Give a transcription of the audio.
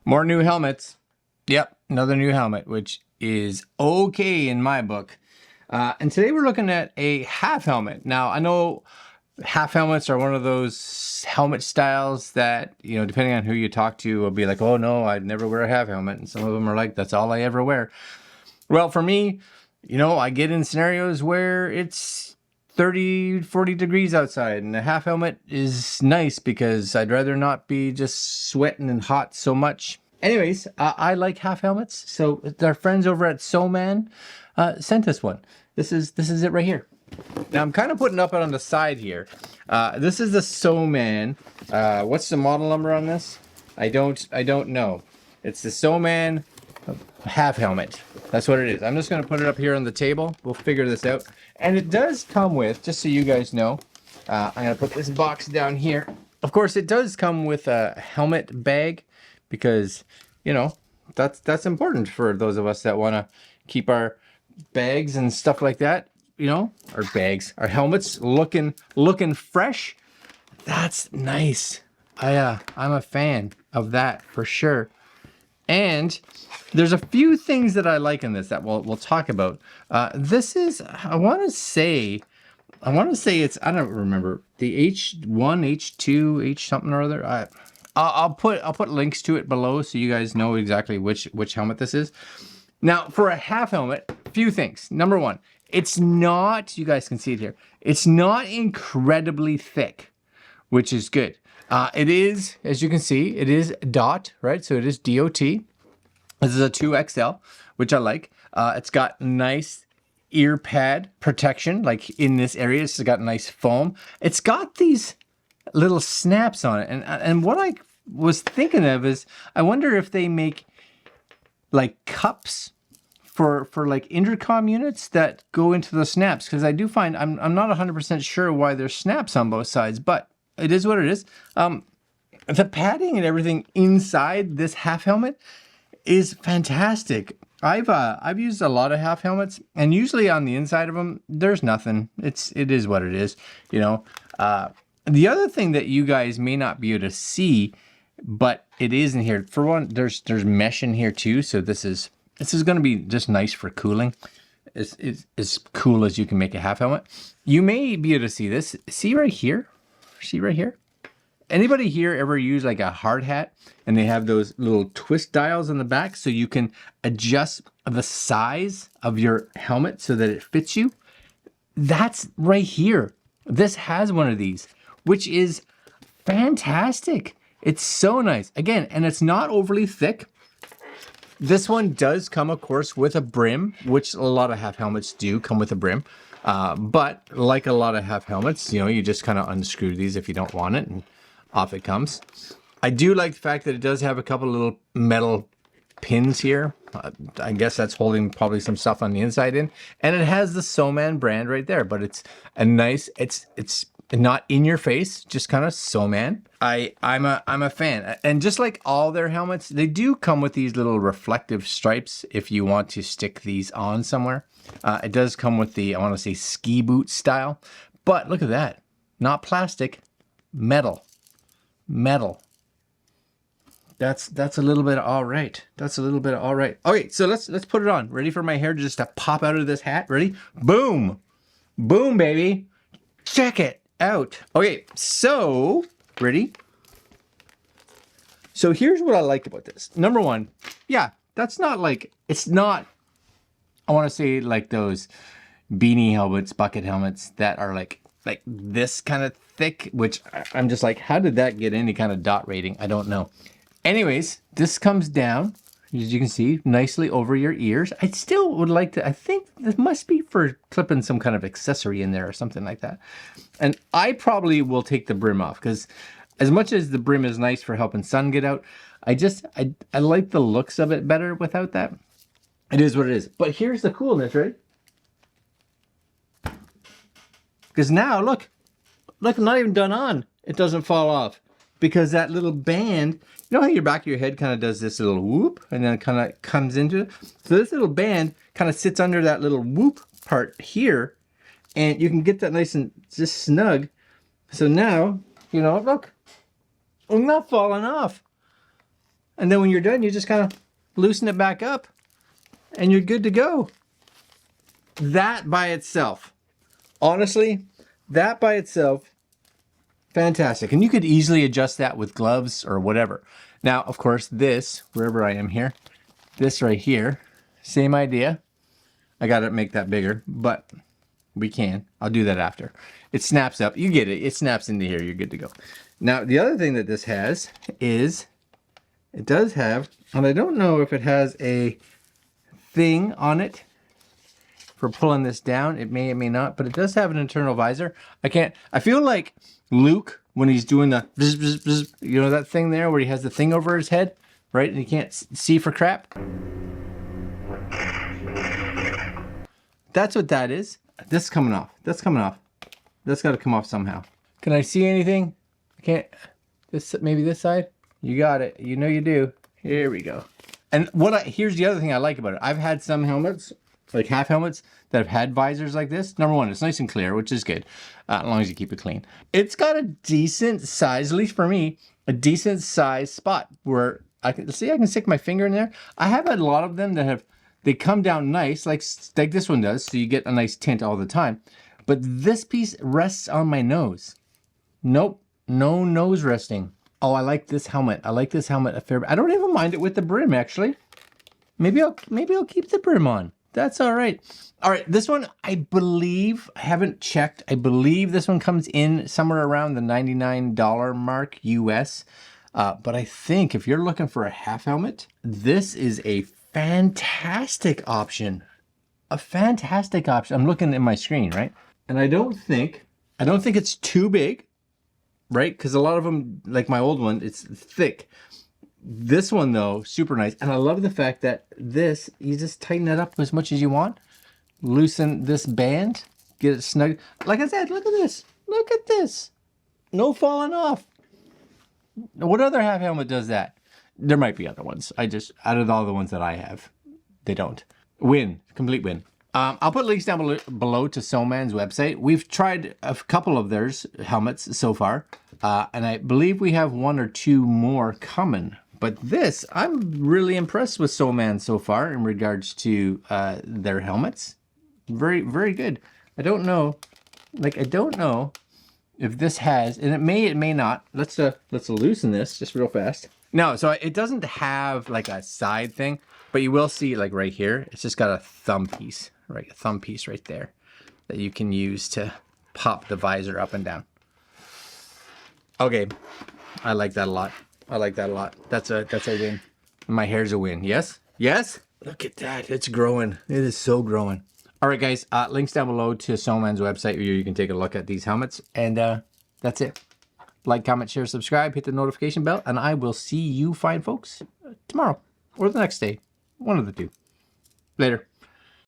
More new helmets. Yep, another new helmet, which is okay in my book. And today we're looking at a half helmet. Now, I know half helmets are one of those helmet styles that, you know, depending on who you talk to, will be like, oh no, I'd never wear a half helmet. And some of them are like, that's all I ever wear. Well, for me, you know, I get in scenarios where it's 30, 40 degrees outside, and a half helmet is nice because I'd rather not be just sweating and hot so much. Anyways, I like half helmets, so our friends over at Soman sent us one. This is it right here. Now I'm kind of putting up it on the side here. This is the Soman. What's the model number on this? I don't know. It's the Soman half helmet. That's what it is. I'm just going to put it up here on the table. We'll figure this out. And it does come with, just so you guys know, I'm going to put this box down here. Of course, it does come with a helmet bag because, you know, that's important for those of us that want to keep our bags and stuff like that, you know, our bags, our helmets looking fresh. That's nice. I'm a fan of that for sure. And there's a few things that I like in this that we'll talk about. This is, I want to say it's, I don't remember, the H1, H2, H something or other. I'll put links to it below so you guys know exactly which helmet this is. Now, for a half helmet, a few things. Number one, it's not, you guys can see it here, it's not incredibly thick, which is good. It is, as you can see, it is DOT, right? So it is DOT. This is a 2XL, which I like. It's got nice ear pad protection, like in this area. It's got nice foam. It's got these little snaps on it. And what I was thinking of is, I wonder if they make like cups for like intercom units that go into the snaps. Because I do find, I'm not 100% sure why there's snaps on both sides, but it is what it is. The padding and everything inside this half helmet is fantastic. I've used a lot of half helmets, and usually on the inside of them, there's nothing. It is what it is, you know. The other thing that you guys may not be able to see, but it is in here. For one, there's mesh in here too, so this is going to be just nice for cooling. It's as cool as you can make a half helmet. You may be able to see this. See right here? See right here? Anybody here ever use like a hard hat and they have those little twist dials on the back so you can adjust the size of your helmet so that it fits you? That's right here. This has one of these, which is fantastic. It's so nice. Again, and it's not overly thick. This one does come, of course, with a brim, which a lot of half helmets do come with a brim. But like a lot of half helmets, you know, you just kind of unscrew these if you don't want it, and off it comes. I do like the fact that it does have a couple of little metal pins here. I guess that's holding probably some stuff on the inside in. And it has the Soman brand right there, but it's a nice, it's not in your face, just kind of Soman. I'm a fan. And just like all their helmets, they do come with these little reflective stripes if you want to stick these on somewhere. It does come with the, I want to say, ski boot style. But look at that. Not plastic, metal. Metal. That's a little bit all right. That's a little bit all right. Okay, so let's put it on. Ready for my hair just to pop out of this hat? Ready? Boom. Boom, baby. Check it out. Okay, so ready? So here's what I like about this. Number one, yeah, that's not like, it's not, I want to say like those beanie helmets, bucket helmets that are like this kind of thick, which I'm just like, how did that get any kind of dot rating? I don't know. Anyways, this comes down, as you can see, nicely over your ears. I still would like to, I think this must be for clipping some kind of accessory in there or something like that. And I probably will take the brim off because as much as the brim is nice for helping sun get out, I like the looks of it better without that. It is what it is. But here's the coolness, right? Because now, look, I'm not even done on. It doesn't fall off. Because that little band, you know how your back of your head kind of does this little whoop and then it kind of comes into it? So this little band kind of sits under that little whoop part here, and you can get that nice and just snug. So now, you know, look, I'm not falling off. And then when you're done, you just kind of loosen it back up and you're good to go. That by itself, honestly, that by itself, fantastic. And you could easily adjust that with gloves or whatever. Now, of course, this, wherever I am here, this right here, same idea. I got to make that bigger, but we can. I'll do that after. It snaps up. You get it. It snaps into here. You're good to go. Now, the other thing that this has is it does have, and I don't know if it has a thing on it for pulling this down. It may, it may not, but it does have an internal visor. I feel like Luke, when he's doing the, bzz, bzz, bzz, you know, that thing there where he has the thing over his head, right? And he can't see for crap. That's what that is. This is coming off. That's coming off. That's got to come off somehow. Can I see anything? I can't. This, maybe this side? You got it. You know you do. Here we go. And here's the other thing I like about it. I've had some helmets, like half helmets, that have had visors like this. Number one, it's nice and clear, which is good, as long as you keep it clean. It's got a decent size, at least for me, a decent size spot where I can stick my finger in there. I have had a lot of them that they come down nice, like this one does, so you get a nice tint all the time. But this piece rests on my nose. Nope, no nose resting. Oh, I like this helmet. I like this helmet a fair bit. I don't even mind it with the brim, actually. Maybe I'll keep the brim on. That's all right. All right, this one, I believe, I haven't checked. I believe this one comes in somewhere around the $99 mark US. But I think if you're looking for a half helmet, this is a fantastic option. A fantastic option. I'm looking at my screen, right? And I don't think it's too big, right? Because a lot of them, like my old one, it's thick. This one though, super nice. And I love the fact that this, you just tighten it up as much as you want. Loosen this band, get it snug. Like I said, look at this. Look at this. No falling off. What other half helmet does that? There might be other ones. Out of all the ones that I have, they don't. Win, complete win. I'll put links down below to Soman's website. We've tried a couple of theirs helmets so far, and I believe we have 1 or 2 more coming. But this, I'm really impressed with Soman so far in regards to their helmets. Very, very good. I don't know if this has, and it may not. Let's loosen this just real fast. No, so it doesn't have like a side thing, but you will see like right here, it's just got a thumb piece, right? A thumb piece right there that you can use to pop the visor up and down. Okay, I like that a lot. I like that a lot. That's a win. My hair's a win. Yes? Yes? Look at that. It's growing. It is so growing. All right, guys. Links down below to Soman's website where you can take a look at these helmets. And that's it. Like, comment, share, subscribe, hit the notification bell, and I will see you fine folks tomorrow or the next day. One of the two. Later.